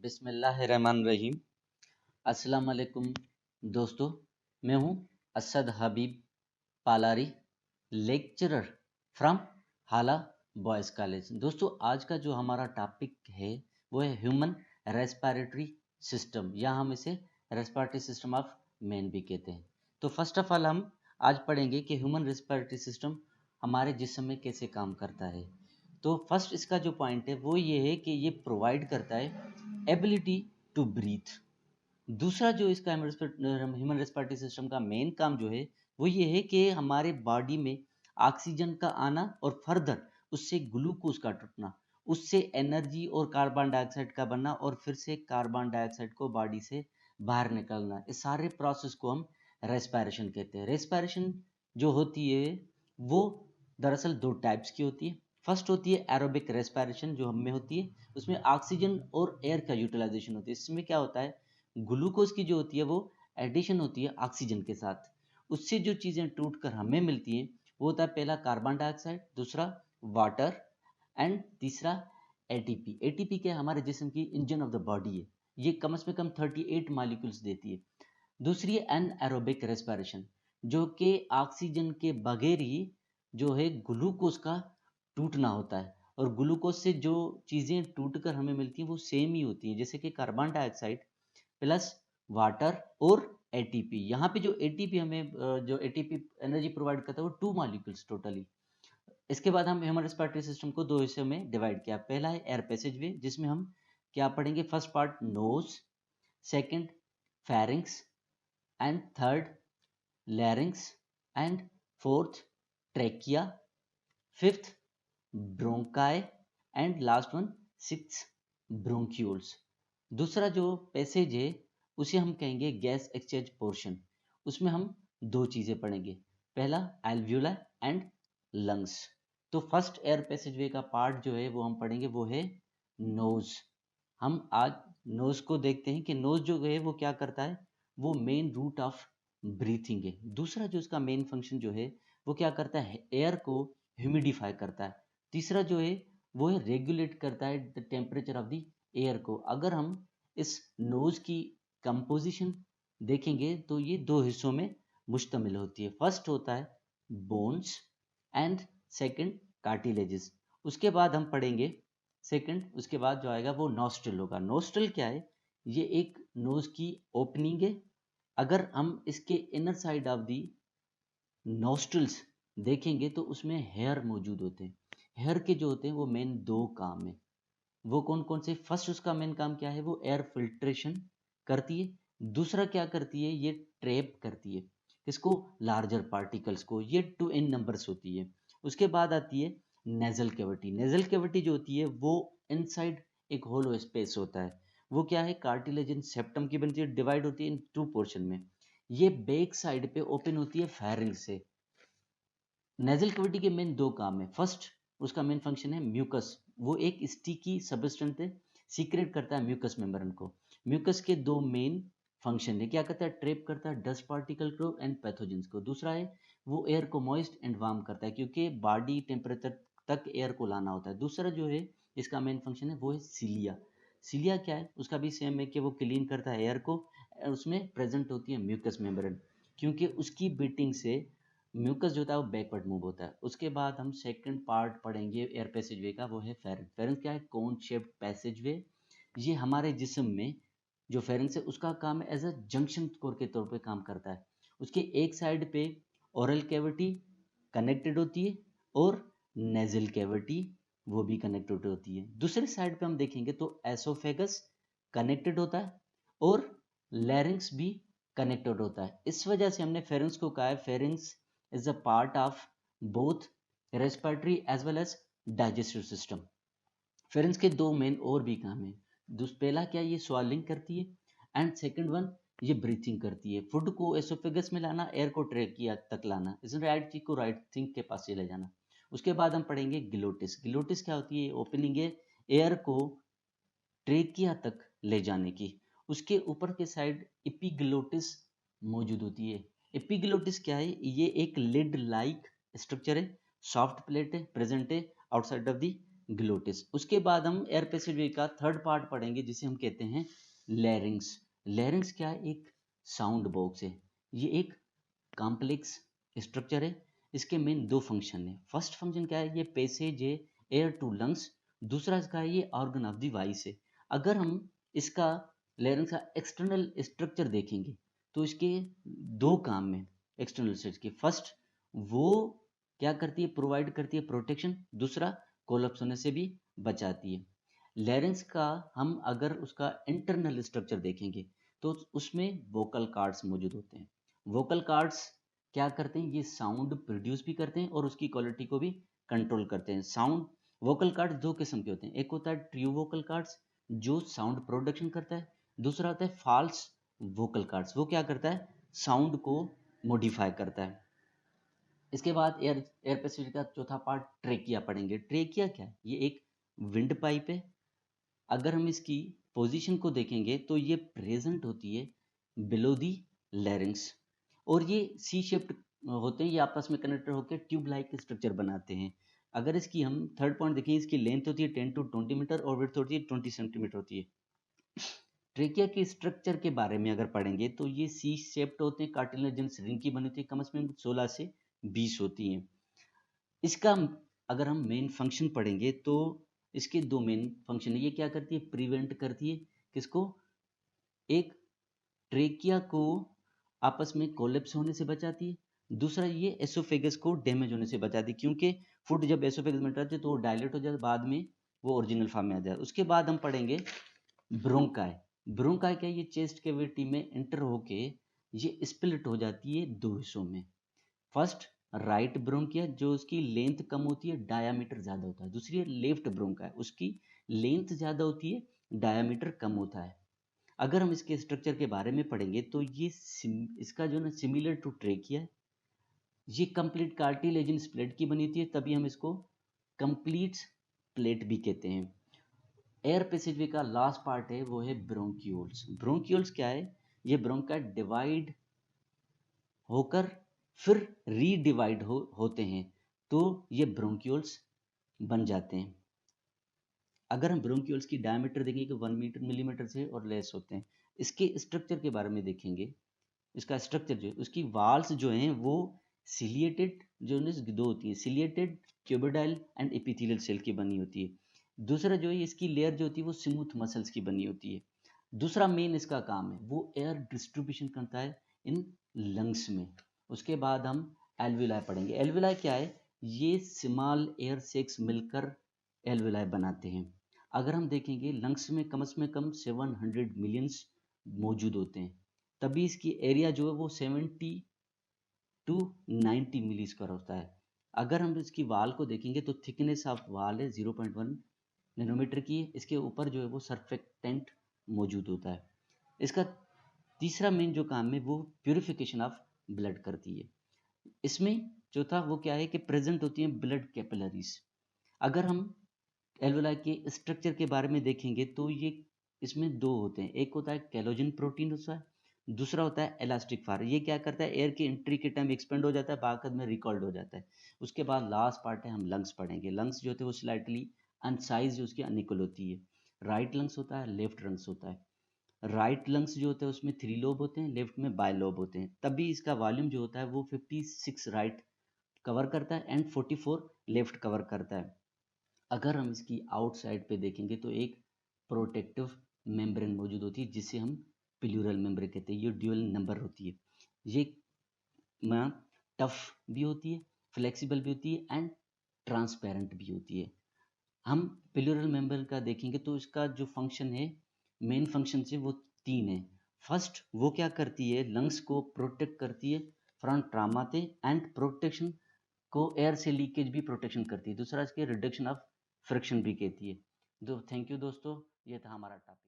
बिस्मिल्लाहिर्रहमानिर्रहीम। अस्सलाम वालेकुम दोस्तों, मैं हूँ असद हबीब पालारी, लेक्चरर फ्रॉम हाला बॉयज़ कॉलेज। दोस्तों, आज का जो हमारा टॉपिक है वो है ह्यूमन रेस्पिरेटरी सिस्टम, या हम इसे रेस्पिरेटरी सिस्टम ऑफ मैन भी कहते हैं। तो फर्स्ट ऑफ ऑल हम आज पढ़ेंगे कि ह्यूमन रेस्पिरेटरी सिस्टम हमारे जिस्म में कैसे काम करता है। तो फर्स्ट इसका जो पॉइंट है वो ये है कि ये प्रोवाइड करता है एबिलिटी टू ब्रीथ। दूसरा जो इसका ह्यूमन रेस्पिरेटरी सिस्टम का मेन काम जो है वो ये है कि हमारे बॉडी में ऑक्सीजन का आना और फर्दर उससे ग्लूकोज का टूटना, उससे एनर्जी और कार्बन डाइऑक्साइड का बनना और फिर से कार्बन डाइऑक्साइड को बॉडी से बाहर निकलना, इस सारे प्रोसेस को हम रेस्पिरेशन कहते हैं। रेस्पिरेशन जो होती है वो दरअसल दो टाइप्स की होती है। फर्स्ट होती है एरोबिक रेस्पिरेशन जो हम में होती है, उसमें ऑक्सीजन और एयर का यूटिलाइजेशन होती है। इसमें क्या होता है, ग्लूकोज की जो होती है वो एडिशन होती है ऑक्सीजन के साथ, उससे जो चीज़ें टूट कर हमें मिलती हैं वो होता है पहला कार्बन डाइऑक्साइड, दूसरा वाटर एंड तीसरा एटीपी। एटीपी क्या है, हमारे जिस्म की इंजन ऑफ द बॉडी है, ये कम से कम 38 मॉलिक्यूल्स देती है। दूसरी है एनएरोबिक रेस्पिरेशन, जो कि ऑक्सीजन के बगैर ही जो है ग्लूकोज का टूटना होता है, और ग्लूकोज से जो चीज़ें टूट कर हमें मिलती हैं वो सेम ही होती हैं, जैसे कि कार्बन डाइऑक्साइड प्लस वाटर और एटीपी। यहाँ पे जो एटीपी हमें जो एटीपी एनर्जी प्रोवाइड करता है वो 2 मॉलिक्यूल्स टोटली। इसके बाद हम ह्यूमन रेस्पिरेटरी सिस्टम को दो हिस्सों में डिवाइड किया। पहला है एयर पैसेज वे, जिसमें हम क्या पढ़ेंगे, first part nose, second pharynx and third larynx and fourth trachea, fifth bronchi and last one six bronchioles. दूसरा जो पैसेज है उसे हम कहेंगे गैस एक्सचेंज पोर्शन। उसमें हम दो चीज़ें पढ़ेंगे, पहला एल्व्यूला एंड लंग्स। तो फर्स्ट एयर पैसेज वे का पार्ट जो है वो हम पढ़ेंगे वो है नोज। हम आज नोज को देखते हैं कि नोज जो है वो क्या करता है, वो मेन रूट ऑफ ब्रीथिंग है। दूसरा जो इसका मेन फंक्शन जो है वो क्या करता है, एयर को ह्यूमिडिफाई करता है। तीसरा जो है वो है रेगुलेट करता है the temperature of the air को। अगर हम इस नोज की कंपोजिशन देखेंगे तो ये दो हिस्सों में मुश्तमिल होती है। फर्स्ट होता है बोन्स एंड सेकंड कार्टिलेजेस। उसके बाद हम पढ़ेंगे सेकंड, उसके बाद जो आएगा वो नोस्ट्रल होगा। नोस्ट्रल क्या है, ये एक नोज की ओपनिंग है। अगर हम इसके inner side of the nostrils देखेंगे तो उसमें हेयर मौजूद होते हैं। हेयर के जो होते हैं वो मेन दो काम है, वो कौन कौन से, फर्स्ट उसका मेन काम क्या है, वो एयर फिल्ट्रेशन करती है। दूसरा क्या करती है, ये ट्रैप करती है इसको, लार्जर पार्टिकल्स को, ये 2 इन नंबर्स होती है। उसके बाद आती है नेजल कैविटी। नेजल कैविटी जो होती है वो इनसाइड एक होलो स्पेस होता है, वो क्या है, कार्टिलेजन सेप्टम की बनती है, डिवाइड होती है इन 2 पोर्शन में। ये बैक साइड पे ओपन होती है फायरिंग से। नेजल कैविटी के मेन दो काम है। फर्स्ट उसका मेन फंक्शन है म्यूकस, वो एक स्टिकी सब्सटेंस है, सीक्रेट करता है म्यूकस मेम्ब्रेन को। म्यूकस के दो मेन फंक्शन है, क्या करता है, ट्रैप करता है डस्ट पार्टिकल को एंड पैथोजेंस को। दूसरा है वो एयर को मॉइस्ट एंड वार्म करता है, क्योंकि बॉडी टेम्परेचर तक एयर को लाना होता है। दूसरा जो है इसका मेन फंक्शन है वो है सीलिया। सीलिया क्या है, उसका भी सेम है कि वो क्लीन करता है एयर को, उसमें प्रेजेंट होती है म्यूकस मेम्ब्रेन, क्योंकि उसकी बीटिंग से म्यूकस जो होता है वो बैकवर्ड मूव होता है। उसके बाद हम सेकंड पार्ट पढ़ेंगे एयर पैसेजवे का, वो है फेरेंक्स। फेरेंक्स क्या है, कोन शेप्ड पैसेजवे। ये हमारे जिस्म में जो फेरेंक्स है उसका काम है एज अ जंक्शन कोर के तौर पे काम करता है। उसके एक साइड पे ओरल कैविटी कनेक्टेड होती है और नेजल कैविटी वो भी कनेक्टेड होती है। दूसरे साइड पे हम देखेंगे तो एसोफेगस कनेक्टेड होता है और लैरिंक्स भी कनेक्टेड होता है। इस वजह से हमने फेरेंक्स को कहा है pharynx is a part of both respiratory as well as digestive system। फेरेंस के दो मेन और भी काम है। पहला क्या, ये स्वालिंग करती है एंड सेकंड वन ये ब्रीथिंग करती है, फूड को एसोफेगस में लाना, एयर को ट्रेकिया तक लाना, इस राइट चीज को राइट थिंग के पास ले जाना। उसके बाद हम पढ़ेंगे ग्लोटिस। ग्लोटिस क्या होती है, ओपनिंग है एयर को ट्रेकिया तक ले जाने की। उसके ऊपर के साइड एपिग्लोटिस मौजूद होती है। एपिग्लोटिस क्या है, ये एक लिड लाइक स्ट्रक्चर है, सॉफ्ट प्लेट है, प्रेजेंट है आउटसाइड ऑफ द ग्लोटिस। उसके बाद हम एयर पैसेजवे का थर्ड पार्ट पढ़ेंगे जिसे हम कहते हैं लैरिंग्स। लैरिंग्स क्या है? एक साउंड बॉक्स है। ये एक कॉम्प्लेक्स स्ट्रक्चर है। इसके मेन दो फंक्शन है। फर्स्ट फंक्शन क्या है? ये पैसेज है एयर टू लंग्स। दूसरा इसका है ये ऑर्गन ऑफ द वॉइस है। अगर हम इसका लैरिंग्स का एक्सटर्नल स्ट्रक्चर देखेंगे तो इसके दो काम है एक्सटर्नल स्ट्रक्चर के। फर्स्ट, वो क्या करती है? प्रोवाइड करती है प्रोटेक्शन। दूसरा, कोलैप्स होने से भी बचाती है। लैरिंग्स का हम अगर उसका इंटरनल स्ट्रक्चर देखेंगे तो उसमें वोकल कार्ड्स मौजूद होते हैं। वोकल कार्ड्स क्या करते हैं? ये साउंड प्रोड्यूस भी करते हैं और उसकी क्वालिटी को भी कंट्रोल करते हैं। साउंड वोकल कार्ड्स दो किस्म के होते हैं। एक होता है ट्रू वोकल कार्ड्स जो साउंड प्रोडक्शन करता है। दूसरा होता है फॉल्स वोकल कार्ड्स, वो क्या करता है? साउंड को मॉडिफाई करता है। इसके बाद एयर पैसेज का चौथा पार्ट ट्रेकिया पढ़ेंगे। ट्रेकिया क्या है? ये एक विंड पाइप है। अगर हम इसकी पोजीशन को देखेंगे तो ये प्रेजेंट होती है बिलो दी लैरिंग्स और ये सी शेप्ड होते हैं। ये आपस में कनेक्टेड होकर ट्यूब लाइक स्ट्रक्चर बनाते हैं। अगर इसकी हम थर्ड पॉइंट देखें, इसकी लेंथ होती है 10 to 20 मीटर और विड्थ होती है 20 सेंटीमीटर होती है। ट्रेकिया के स्ट्रक्चर के बारे में अगर पढ़ेंगे तो ये सी शेप्ड होते हैं, कार्टिलेजिनस रिंग की बनी होती है, कम से कम 16 से 20 होती हैं। इसका अगर हम मेन फंक्शन पढ़ेंगे तो इसके दो मेन फंक्शन है। ये क्या करती है? प्रिवेंट करती है किसको? एक ट्रेकिया को आपस में कोलेप्स होने से बचाती है। दूसरा, ये एसोफेगस को डैमेज होने से बचाती है क्योंकि फूड जब एसोफेगस में जाती है तो वो डायलेट हो जाता है, बाद में वो ओरिजिनल फॉर्म में आ जाए। उसके बाद हम पढ़ेंगे ब्रोंकाई। ब्रोंकाई क्या है? ये चेस्ट कैविटी में एंटर होके ये स्प्लिट हो जाती है दो हिस्सों में। फर्स्ट, राइट ब्रोंकिया जो उसकी लेंथ कम होती है, डायामीटर ज्यादा होता है। दूसरी है लेफ्ट ब्रोंका, उसकी लेंथ ज्यादा होती है, डायामीटर कम होता है। अगर हम इसके स्ट्रक्चर के बारे में पढ़ेंगे तो ये इसका जो ना सिमिलर टू ट्रेकिया है। ये कंप्लीट कार्टिलेजिन स्प्लेट की बनी होती है, तभी हम इसको कंप्लीट प्लेट भी कहते हैं। एयर पैसेजवे का लास्ट पार्ट है वो है ब्रोंक्यूल्स। ब्रोंक्यूल्स क्या है? ये ब्रोंका डिवाइड होकर फिर रीडिवाइड होते हैं तो ये ब्रोंक्यूल्स बन जाते हैं। अगर हम ब्रोंक्यूल्स की डायमीटर देखेंगे तो 1 मिलीमीटर से और लेस होते हैं। इसके स्ट्रक्चर के बारे में देखेंगे। इसका स्ट्रक्चर जो है, उसकी वाल्स जो हैं वो सिलिएटेड जो दो होती है, सिलिएटेड क्यूबिडाइल एंड एपिथेलियल सेल की बनी होती है। दूसरा जो है इसकी लेयर जो होती है वो स्मूथ मसल्स की बनी होती है। दूसरा मेन इसका काम है वो एयर डिस्ट्रीब्यूशन करता है इन लंग्स में। उसके बाद हम एल्विलाई पढ़ेंगे। एल्विलाई क्या है? ये स्मॉल एयर सैक्स मिलकर एल्विलाई बनाते हैं। अगर हम देखेंगे लंग्स में कम से कम 700 मिलियंस मौजूद होते हैं, तभी इसकी एरिया जो है वो 70 टू 90 मिली स्क्वायर होता है। अगर हम इसकी वाल को देखेंगे तो थिकनेस ऑफ वाल है 0.1 नैनोमीटर की है। इसके ऊपर जो है वो सरफेक्टेंट मौजूद होता है। इसका तीसरा मेन जो काम है वो प्यूरिफिकेशन ऑफ ब्लड करती है। इसमें चौथा वो क्या है कि प्रेजेंट होती है ब्लड कैपिलरीज। अगर हम एल्वेलाई के स्ट्रक्चर के बारे में देखेंगे तो ये इसमें दो होते हैं। एक होता है कैलोजन प्रोटीन होता है, दूसरा होता है इलास्टिक फाइबर। ये क्या करता है? एयर की एंट्री के टाइम एक्सपेंड हो जाता है, बाद में रिकॉल्ड हो जाता है। उसके बाद लास्ट पार्ट है हम लंग्स पढ़ेंगे। लंग्स जो होते हैं वो स्लाइटली अनसाइज उसकी अनइक्वल होती है। राइट लंग्स होता है, लेफ्ट लंग्स होता है। राइट लंग्स जो होते हैं उसमें 3 लोब होते हैं, लेफ्ट में बाय लोब होते हैं। तभी इसका वॉल्यूम जो होता है वो 56 राइट कवर करता है एंड 44 लेफ्ट कवर करता है। अगर हम इसकी आउटसाइड पे देखेंगे तो एक प्रोटेक्टिव मेम्ब्रेन मौजूद होती है जिसे हम प्लूरल मेम्ब्रेन कहते हैं। ये ड्यूअल नंबर होती है। ये टफ भी होती है, फ्लेक्सिबल भी होती है एंड ट्रांसपेरेंट भी होती है। हम प्लूरल मेम्ब्रेन का देखेंगे तो इसका जो फंक्शन है, मेन फंक्शन से वो तीन है। फर्स्ट, वो क्या करती है? लंग्स को प्रोटेक्ट करती है फ्रॉम ट्रामा से एंड प्रोटेक्शन को एयर से लीकेज भी प्रोटेक्शन करती है। दूसरा इसके रिडक्शन ऑफ फ्रिक्शन भी कहती है। थैंक यू दोस्तों, ये था हमारा टॉपिक।